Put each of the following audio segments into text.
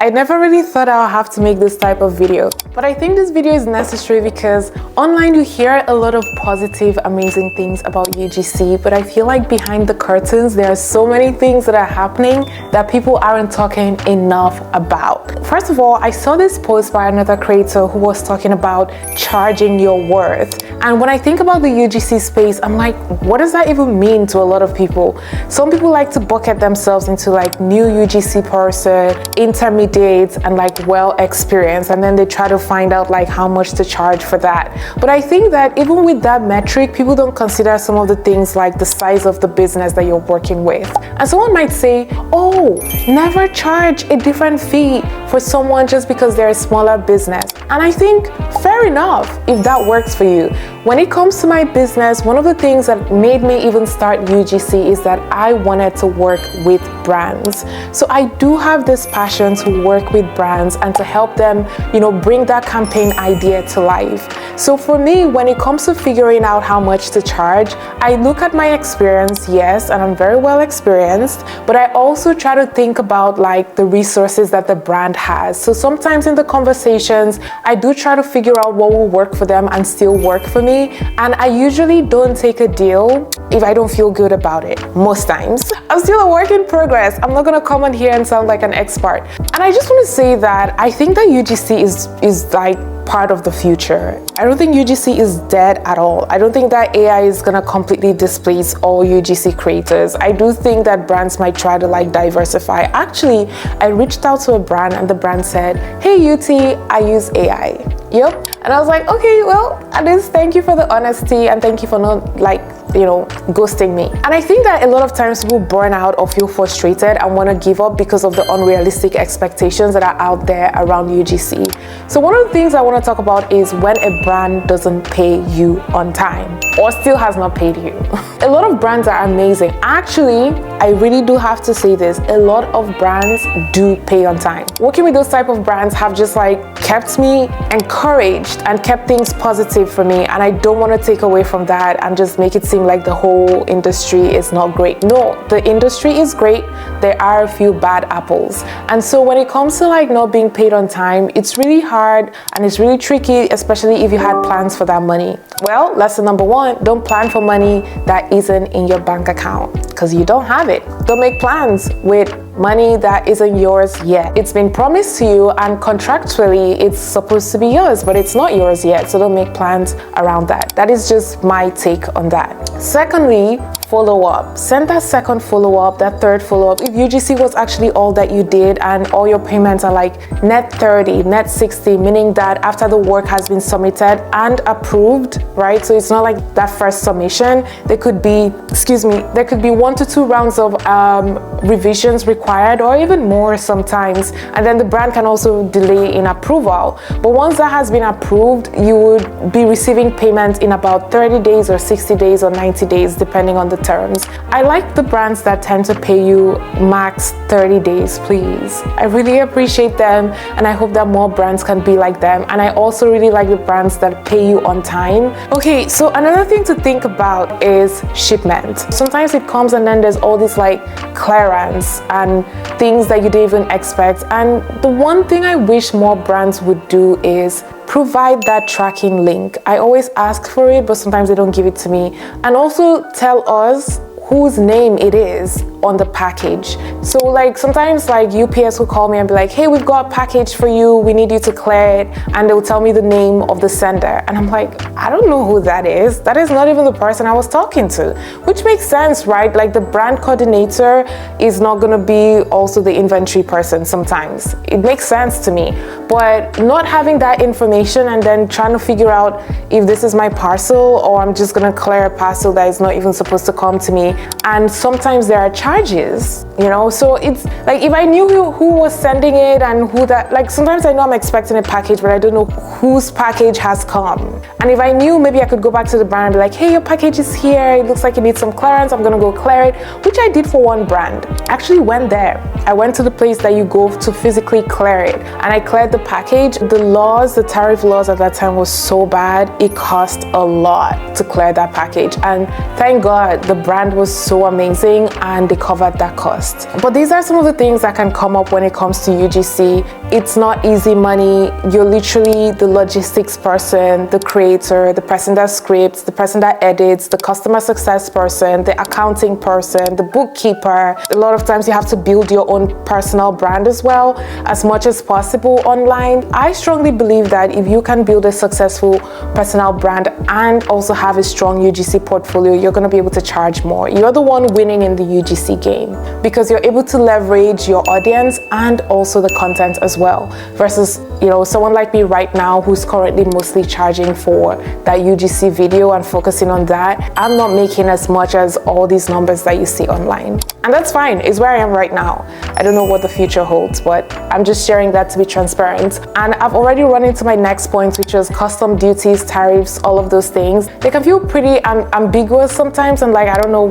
I never really thought I'll have to make this type of video, but I think this video is necessary because online you hear a lot of positive, amazing things about UGC, but I feel like behind the curtains there are so many things that are happening that people aren't talking enough about. First of all, I saw this post by another creator who was talking about charging your worth. And when I think about the UGC space, I'm like, what does that even mean to a lot of people? Some people like to bucket themselves into like new UGC person, intermediate, and like well experienced, and then they try to find out like how much to charge for that. But I think that even with that metric, people don't consider some of the things like the size of the business that you're working with. And someone might say, oh, never charge a different fee for someone just because they're a smaller business. And I think fair enough if that works for you. When it comes to my business, one of the things that made me even start UGC is that I wanted to work with brands. So I do have this passion to work with brands and to help them, bring that campaign idea to life. So for me, when it comes to figuring out how much to charge, I look at my experience, yes, and I'm very well experienced, but I also try to think about like the resources that the brand has. So sometimes in the conversations, I do try to figure out what will work for them and still work for me. And I usually don't take a deal if I don't feel good about it, most times. I'm still a work in progress. I'm not gonna come on here and sound like an expert. And I just want to say that I think that UGC is like part of the future. I don't think UGC is dead at all. I don't think that AI is gonna completely displace all UGC creators. I do think that brands might try to like diversify. Actually, I reached out to a brand and the brand said, hey UT, I use AI. Yep. And I was like, okay, well, at least thank you for the honesty and thank you for not ghosting me. And I think that a lot of times people burn out or feel frustrated and want to give up because of the unrealistic expectations that are out there around UGC. So one of the things I want to talk about is when a brand doesn't pay you on time or still has not paid you. A lot of brands are amazing. Actually, I really do have to say this, a lot of brands do pay on time. Working with those type of brands have just like kept me encouraged and kept things positive for me, and I don't want to take away from that and just make it seem like the whole industry is not great. No, the industry is great. There are a few bad apples. And so when it comes to like not being paid on time, it's really hard and it's really tricky, especially if you had plans for that money. Well, lesson number one, don't plan for money that isn't in your bank account because you don't have it. Don't make plans with money that isn't yours yet. It's been promised to you and contractually it's supposed to be yours, but it's not yours yet. So don't make plans around that. That is just my take on that. Secondly, follow up. Send that second follow up, that third follow up. If UGC was actually all that you did and all your payments are like net 30, net 60, meaning that after the work has been submitted and approved, right? So it's not like that first submission. There could be 1 to 2 rounds of revisions required or even more sometimes. And then the brand can also delay in approval. But once that has been approved, you would be receiving payment in about 30 days or 60 days or 90 days, depending on the terms. I like the brands that tend to pay you max 30 days, please. I really appreciate them and I hope that more brands can be like them. And I also really like the brands that pay you on time. Okay, so another thing to think about is shipment. Sometimes it comes and then there's all this like clearance and things that you didn't even expect. And the one thing I wish more brands would do is provide that tracking link. I always ask for it, but sometimes they don't give it to me. And also tell us whose name it is on the package. So like sometimes like UPS will call me and be like, hey, we've got a package for you, we need you to clear it, and they'll tell me the name of the sender, and I'm like, I don't know who that is. That is not even the person I was talking to, which makes sense, right? Like the brand coordinator is not gonna be also the inventory person sometimes. It makes sense to me, but not having that information and then trying to figure out if this is my parcel or I'm just gonna clear a parcel that is not even supposed to come to me. And sometimes there are charges, so it's like if I knew who was sending it and who that, like sometimes I know I'm expecting a package, but I don't know whose package has come. And if I knew, maybe I could go back to the brand and be like, hey, your package is here, it looks like it needs some clearance, I'm gonna go clear it, which I did for one brand. I actually went there. I went to the place that you go to physically clear it, and I cleared the package. The tariff laws at that time was so bad, it cost a lot to clear that package. And thank God the brand was was so amazing and they covered that cost. But these are some of the things that can come up when it comes to UGC. It's not easy money. You're literally the logistics person, the creator, the person that scripts, the person that edits, the customer success person, the accounting person, the bookkeeper. A lot of times you have to build your own personal brand as well, as much as possible online. I strongly believe that if you can build a successful personal brand and also have a strong UGC portfolio, you're going to be able to charge more. You're the one winning in the UGC game because you're able to leverage your audience and also the content as well, versus, you know, someone like me right now who's currently mostly charging for that UGC video and focusing on that. I'm not making as much as all these numbers that you see online, and that's fine. It's where I am right now. I don't know what the future holds, but I'm just sharing that to be transparent. And I've already run into my next point, which was custom duties, tariffs, all of those things. They can feel pretty ambiguous sometimes, and like I don't know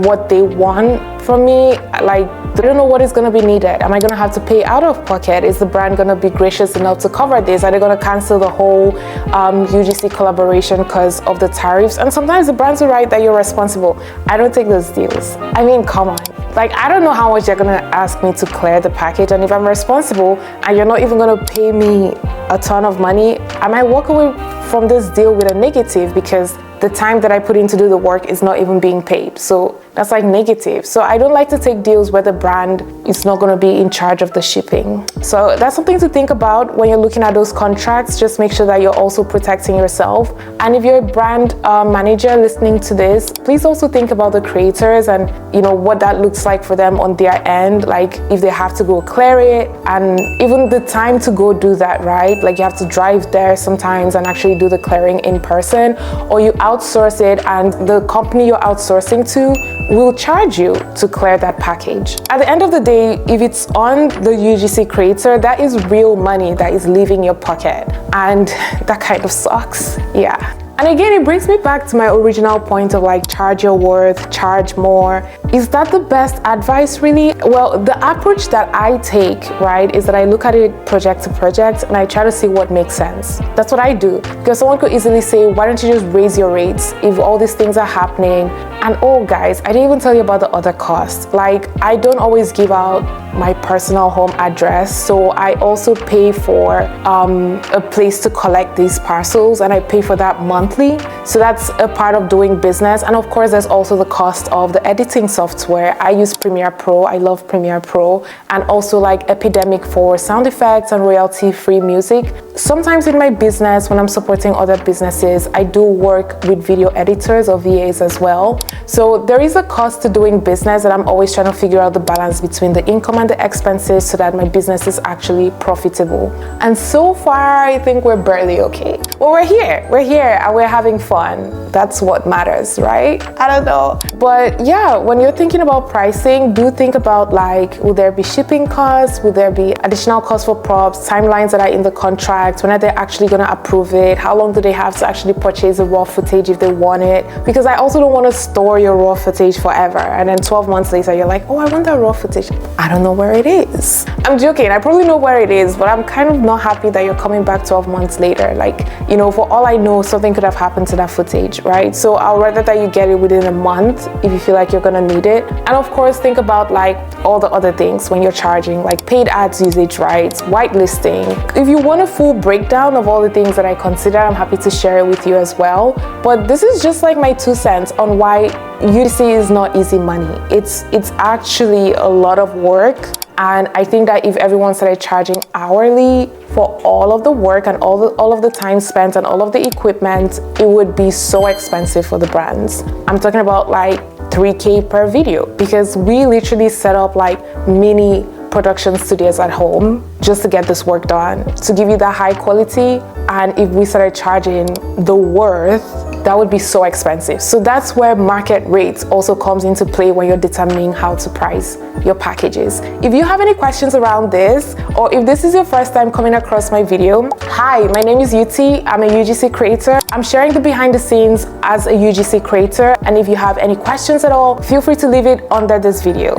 what they want from me. Like, I don't know what is going to be needed. Am I going to have to pay out of pocket? Is the brand going to be gracious enough to cover this? Are they going to cancel the whole UGC collaboration because of the tariffs? And sometimes the brands will write that you're responsible. I don't take those deals. I mean, come on. Like, I don't know how much they're going to ask me to clear the package, and if I'm responsible and you're not even going to pay me a ton of money, I might walk away from this deal with a negative because the time that I put in to do the work is not even being paid. So that's like negative. So I don't like to take deals where the brand is not going to be in charge of the shipping. So that's something to think about when you're looking at those contracts. Just make sure that you're also protecting yourself. And if you're a brand manager listening to this, please also think about the creators and, you know, what that looks like for them on their end. Like if they have to go clear it, and even the time to go do that, right? Like you have to drive there sometimes and actually do the clearing in person, or you outsource it and the company you're outsourcing to will charge you to clear that package. At the end of the day, if it's on the UGC creator, that is real money that is leaving your pocket, and that kind of sucks. Yeah. And again, it brings me back to my original point of like, charge your worth, charge more. Is that the best advice really? Well, the approach that I take, right, is that I look at it project to project and I try to see what makes sense. That's what I do. Because someone could easily say, why don't you just raise your rates if all these things are happening? And oh guys, I didn't even tell you about the other costs. Like, I don't always give out my personal home address, so I also pay for a place to collect these parcels, and I pay for that monthly. So that's a part of doing business. And of course, there's also the cost of the editing software. I use Premiere Pro. I love Premiere Pro, and also like Epidemic for sound effects and royalty-free music. Sometimes in my business, when I'm supporting other businesses, I do work with video editors or VAs as well. So there is a cost to doing business, and I'm always trying to figure out the balance between the income and the expenses so that my business is actually profitable. And so far, I think we're barely okay. Well, we're here and we're having fun. That's what matters, right? I don't know. But yeah, when you're thinking about pricing, do think about like, will there be shipping costs? Will there be additional costs for props, timelines that are in the contract? When are they actually going to approve it? How long do they have to actually purchase the raw footage if they want it? Because I also don't want to store your raw footage forever, and then 12 months later you're like, oh, I want that raw footage. I don't know where it is. I'm joking, I probably know where it is, but I'm kind of not happy that you're coming back 12 months later. Like, you know, for all I know, something could have happened to that footage, right? So I'll rather that you get it within a month if you feel like you're gonna need it. And of course, think about like all the other things when you're charging, like paid ads usage rights, whitelisting. If you want a full breakdown of all the things that I consider, I'm happy to share it with you as well. But this is just like my 2 cents on why UGC is not easy money. It's actually a lot of work, and I think that if everyone started charging hourly for all of the work and all of the time spent and all of the equipment, it would be so expensive for the brands. I'm talking about like $3K per video, because we literally set up like mini production studios at home just to get this work done, to give you that high quality. And if we started charging the worth, that would be so expensive. So that's where market rates also comes into play when you're determining how to price your packages. If you have any questions around this, or if this is your first time coming across my video, hi, my name is Yuti. I'm a UGC creator. I'm sharing the behind the scenes as a UGC creator. And if you have any questions at all, feel free to leave it under this video.